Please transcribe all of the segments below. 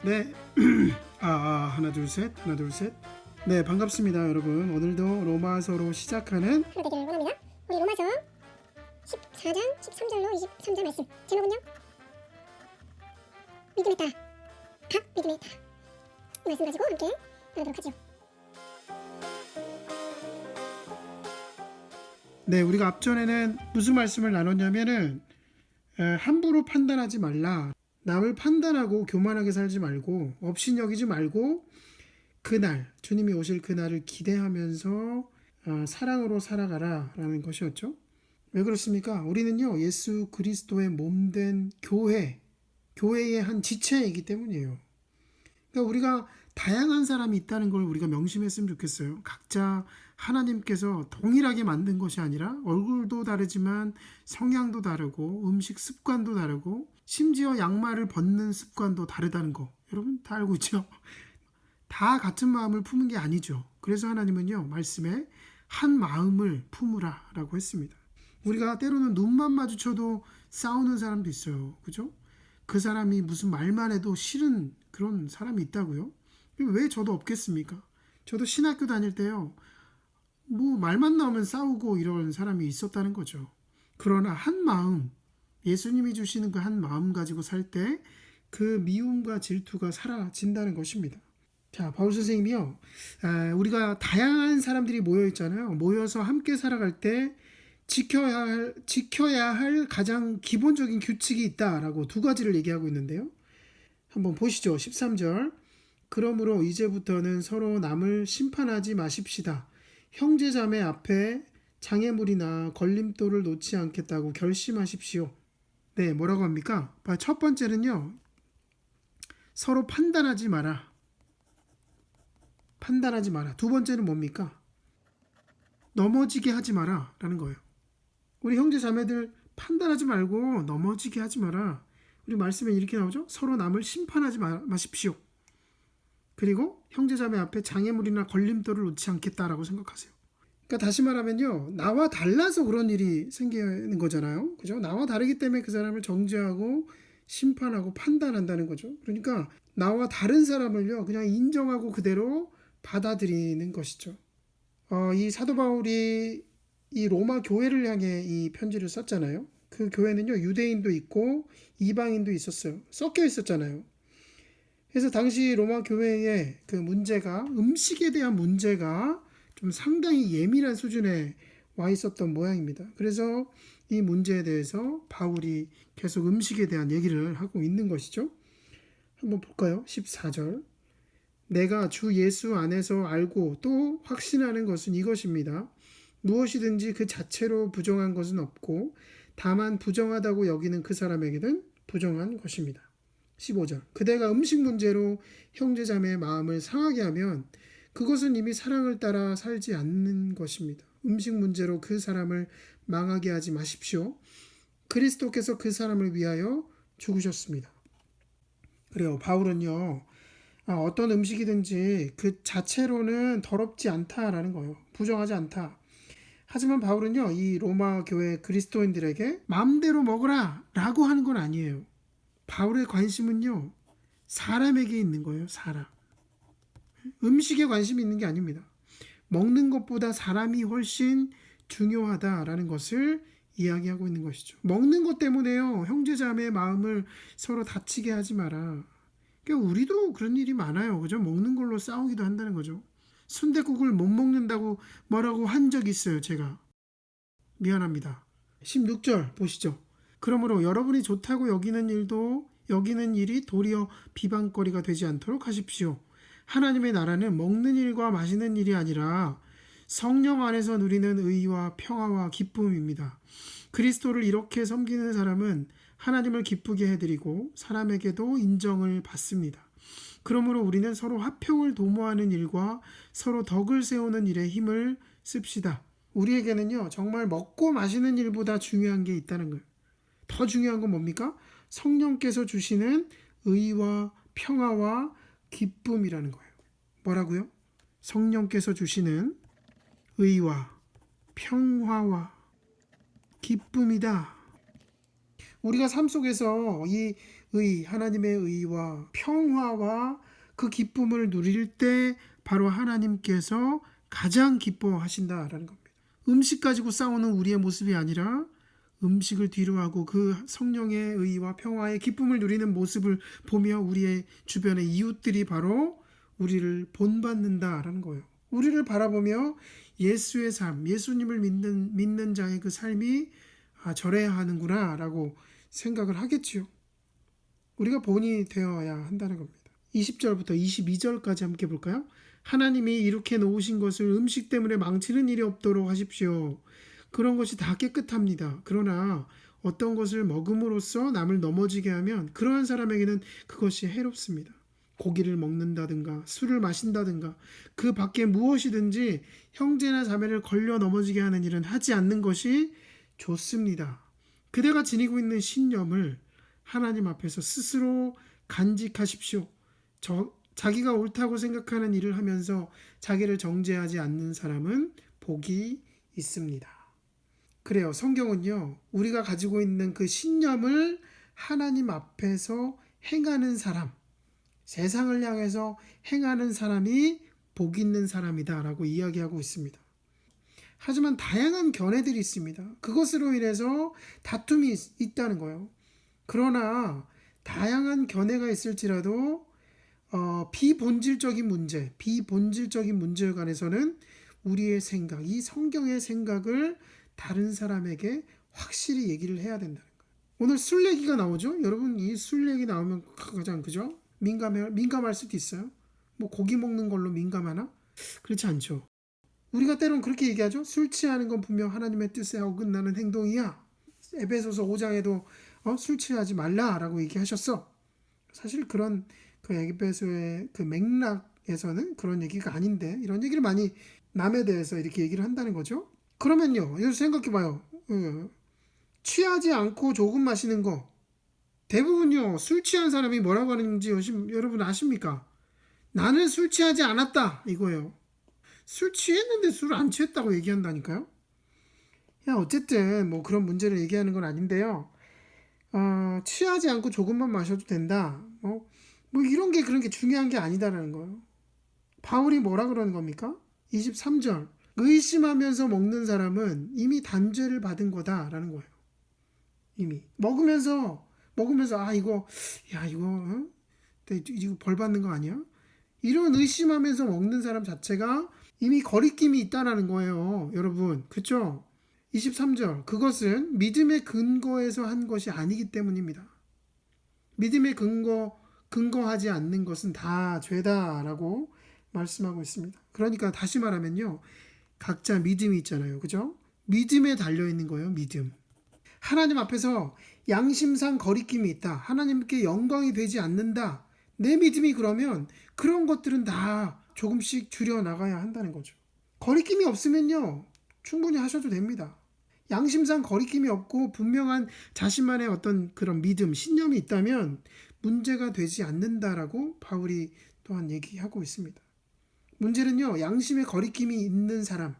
네. 하나 둘 셋, 하나 둘 셋. 네, 반갑습니다, 여러분. 오늘도 로마서로 시작하는 하나 되기를 원합니다. 우리 로마서 14장 13절로 23절 말씀. 제목은요? 믿음의 따라. 각 믿음의 따라. 이 말씀 가지고 함께 나누도록 하죠. 네, 우리가 앞전에는 무슨 말씀을 나눴냐면은 함부로 판단하지 말라. 남을 판단하고 교만하게 살지 말고 업신여기지 말고 그날 주님이 오실 그날을 기대하면서 사랑으로 살아가라라는 것이었죠. 왜 그렇습니까? 우리는요 예수 그리스도의 몸된 교회의 한 지체이기 때문이에요. 그러니까 우리가 다양한 사람이 있다는 걸 우리가 명심했으면 좋겠어요. 각자 하나님께서 동일하게 만든 것이 아니라 얼굴도 다르지만 성향도 다르고 음식 습관도 다르고 심지어 양말을 벗는 습관도 다르다는 거 여러분 다 알고 있죠? 다 같은 마음을 품은 게 아니죠. 그래서 하나님은요 말씀에 한 마음을 품으라 라고 했습니다. 우리가 때로는 눈만 마주쳐도 싸우는 사람도 있어요. 그죠? 그 사람이 무슨 말만 해도 싫은 그런 사람이 있다고요? 왜 저도 없겠습니까? 저도 신학교 다닐 때요. 뭐 말만 나오면 싸우고 이런 사람이 있었다는 거죠. 그러나 한 마음, 예수님이 주시는 그 한 마음 가지고 살 때 그 미움과 질투가 사라진다는 것입니다. 자, 바울 선생님이요. 우리가 다양한 사람들이 모여 있잖아요. 모여서 함께 살아갈 때 지켜야 할 가장 기본적인 규칙이 있다라고 두 가지를 얘기하고 있는데요. 한번 보시죠. 13절. 그러므로 이제부터는 서로 남을 심판하지 마십시다. 형제자매 앞에 장애물이나 걸림돌을 놓지 않겠다고 결심하십시오. 네, 뭐라고 합니까? 첫 번째는요. 서로 판단하지 마라. 판단하지 마라. 두 번째는 뭡니까? 넘어지게 하지 마라 라는 거예요. 우리 형제 자매들 판단하지 말고 넘어지게 하지 마라. 우리 말씀에 이렇게 나오죠. 서로 남을 심판하지 마십시오. 그리고 형제 자매 앞에 장애물이나 걸림돌을 놓지 않겠다라고 생각하세요. 그러니까 다시 말하면요. 나와 달라서 그런 일이 생기는 거잖아요. 그죠? 나와 다르기 때문에 그 사람을 정죄하고 심판하고 판단한다는 거죠. 그러니까 나와 다른 사람을요. 그냥 인정하고 그대로 받아들이는 것이죠. 이 사도 바울이 이 로마 교회를 향해 이 편지를 썼잖아요. 그 교회는요, 유대인도 있고 이방인도 있었어요. 섞여 있었잖아요. 그래서 당시 로마 교회의 그 문제가, 음식에 대한 문제가 좀 상당히 예민한 수준에 와 있었던 모양입니다. 그래서 이 문제에 대해서 바울이 계속 음식에 대한 얘기를 하고 있는 것이죠. 한번 볼까요? 14절. 내가 주 예수 안에서 알고 또 확신하는 것은 이것입니다. 무엇이든지 그 자체로 부정한 것은 없고 다만 부정하다고 여기는 그 사람에게는 부정한 것입니다. 15절. 그대가 음식 문제로 형제자매의 마음을 상하게 하면 그것은 이미 사랑을 따라 살지 않는 것입니다. 음식 문제로 그 사람을 망하게 하지 마십시오. 그리스도께서 그 사람을 위하여 죽으셨습니다. 그래요. 바울은요. 어떤 음식이든지 그 자체로는 더럽지 않다라는 거예요. 부정하지 않다. 하지만 바울은요, 이 로마 교회 그리스도인들에게 마음대로 먹으라 라고 하는 건 아니에요. 바울의 관심은요, 사람에게 있는 거예요, 사람. 음식에 관심이 있는 게 아닙니다. 먹는 것보다 사람이 훨씬 중요하다라는 것을 이야기하고 있는 것이죠. 먹는 것 때문에요, 형제자매의 마음을 서로 다치게 하지 마라. 그러니까 우리도 그런 일이 많아요. 그죠? 먹는 걸로 싸우기도 한다는 거죠. 순댓국을 못 먹는다고 뭐라고 한 적 있어요, 제가. 미안합니다. 16절 보시죠. 그러므로 여러분이 좋다고 여기는 일이 도리어 비방거리가 되지 않도록 하십시오. 하나님의 나라는 먹는 일과 마시는 일이 아니라 성령 안에서 누리는 의와 평화와 기쁨입니다. 그리스도를 이렇게 섬기는 사람은 하나님을 기쁘게 해드리고 사람에게도 인정을 받습니다. 그러므로 우리는 서로 화평을 도모하는 일과 서로 덕을 세우는 일에 힘을 씁시다. 우리에게는요, 정말 먹고 마시는 일보다 중요한 게 있다는 거예요. 더 중요한 건 뭡니까? 성령께서 주시는 의와 평화와 기쁨이라는 거예요. 뭐라고요? 성령께서 주시는 의와 평화와 기쁨이다. 우리가 삶 속에서 이 하나님의 의와 평화와 그 기쁨을 누릴 때 바로 하나님께서 가장 기뻐하신다라는 겁니다. 음식 가지고 싸우는 우리의 모습이 아니라 음식을 뒤로하고 그 성령의 의와 평화의 기쁨을 누리는 모습을 보며 우리의 주변의 이웃들이 바로 우리를 본받는다라는 거예요. 우리를 바라보며 예수의 삶, 예수님을 믿는 자의 그 삶이 저래야 하는구나 라고 생각을 하겠지요. 우리가 본이 되어야 한다는 겁니다. 20절부터 22절까지 함께 볼까요? 하나님이 이렇게 놓으신 것을 음식 때문에 망치는 일이 없도록 하십시오. 그런 것이 다 깨끗합니다. 그러나 어떤 것을 먹음으로써 남을 넘어지게 하면 그러한 사람에게는 그것이 해롭습니다. 고기를 먹는다든가 술을 마신다든가 그 밖에 무엇이든지 형제나 자매를 걸려 넘어지게 하는 일은 하지 않는 것이 좋습니다. 그대가 지니고 있는 신념을 하나님 앞에서 스스로 간직하십시오. 자기가 옳다고 생각하는 일을 하면서 자기를 정죄하지 않는 사람은 복이 있습니다. 그래요. 성경은요, 우리가 가지고 있는 그 신념을 하나님 앞에서 행하는 사람, 세상을 향해서 행하는 사람이 복 있는 사람이다 라고 이야기하고 있습니다. 하지만 다양한 견해들이 있습니다. 그것으로 인해서 다툼이 있다는 거예요. 그러나 다양한 견해가 있을지라도 비본질적인 문제에 관해서는 우리의 생각, 이 성경의 생각을 다른 사람에게 확실히 얘기를 해야 된다는 거예요. 오늘 술 얘기가 나오죠? 여러분, 이 술 얘기 나오면 가장 그죠? 민감할 수도 있어요. 뭐 고기 먹는 걸로 민감하나? 그렇지 않죠. 우리가 때론 그렇게 얘기하죠. 술 취하는 건 분명 하나님의 뜻에 어긋나는 행동이야. 에베소서 5장에도 술 취하지 말라라고 얘기하셨어. 사실 그런 그 에베소의 그 맥락에서는 그런 얘기가 아닌데 이런 얘기를 많이 남에 대해서 이렇게 얘기를 한다는 거죠. 그러면요, 여기서 생각해봐요. 취하지 않고 조금 마시는 거 대부분요, 술 취한 사람이 뭐라고 하는지 여러분 아십니까? 나는 술 취하지 않았다 이거예요. 술 취했는데 술을 안 취했다고 얘기한다니까요. 어쨌든 뭐 그런 문제를 얘기하는 건 아닌데요. 취하지 않고 조금만 마셔도 된다. 뭐 이런 게 그런 게 중요한 게 아니다라는 거예요. 바울이 뭐라 그러는 겁니까? 23절. 의심하면서 먹는 사람은 이미 단죄를 받은 거다라는 거예요. 이미 먹으면서 이거 벌 받는 거 아니야? 이런 의심하면서 먹는 사람 자체가 이미 거리낌이 있다라는 거예요. 여러분, 그렇죠? 23절. 그것은 믿음의 근거에서 한 것이 아니기 때문입니다. 믿음의 근거하지 않는 것은 다 죄다라고 말씀하고 있습니다. 그러니까 다시 말하면요, 각자 믿음이 있잖아요. 그죠? 믿음에 달려있는 거예요. 믿음. 하나님 앞에서 양심상 거리낌이 있다. 하나님께 영광이 되지 않는다. 내 믿음이 그러면 그런 것들은 다 조금씩 줄여나가야 한다는 거죠. 거리낌이 없으면요, 충분히 하셔도 됩니다. 양심상 거리낌이 없고 분명한 자신만의 어떤 그런 믿음, 신념이 있다면 문제가 되지 않는다라고 바울이 또한 얘기하고 있습니다. 문제는요, 양심에 거리낌이 있는 사람,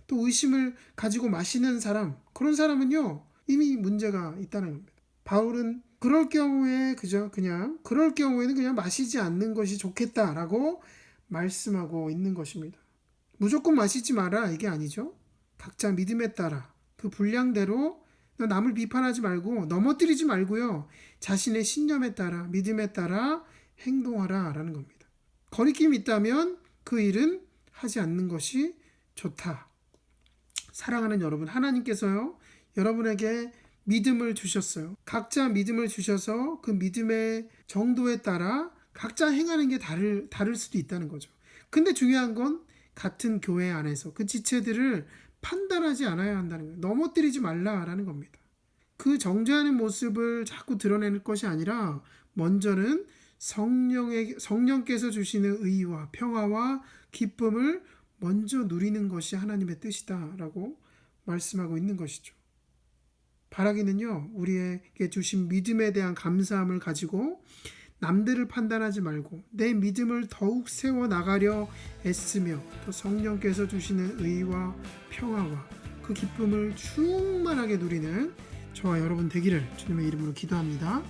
또 의심을 가지고 마시는 사람, 그런 사람은요, 이미 문제가 있다는 겁니다. 바울은 그럴 경우에는 그냥 마시지 않는 것이 좋겠다라고 말씀하고 있는 것입니다. 무조건 마시지 마라 이게 아니죠. 각자 믿음에 따라 그 분량대로 남을 비판하지 말고 넘어뜨리지 말고요. 자신의 신념에 따라 믿음에 따라 행동하라라는 겁니다. 거리낌이 있다면 그 일은 하지 않는 것이 좋다. 사랑하는 여러분, 하나님께서요, 여러분에게 믿음을 주셨어요. 각자 믿음을 주셔서 그 믿음의 정도에 따라 각자 행하는 게 다를 수도 있다는 거죠. 근데 중요한 건 같은 교회 안에서 그 지체들을 판단하지 않아야 한다는 거예요. 넘어뜨리지 말라라는 겁니다. 그 정죄하는 모습을 자꾸 드러내는 것이 아니라 먼저는 성령께서 주시는 의와 평화와 기쁨을 먼저 누리는 것이 하나님의 뜻이다라고 말씀하고 있는 것이죠. 바라기는요, 우리에게 주신 믿음에 대한 감사함을 가지고 남들을 판단하지 말고 내 믿음을 더욱 세워나가려 애쓰며 또 성령께서 주시는 의와 평화와 그 기쁨을 충만하게 누리는 저와 여러분 되기를 주님의 이름으로 기도합니다.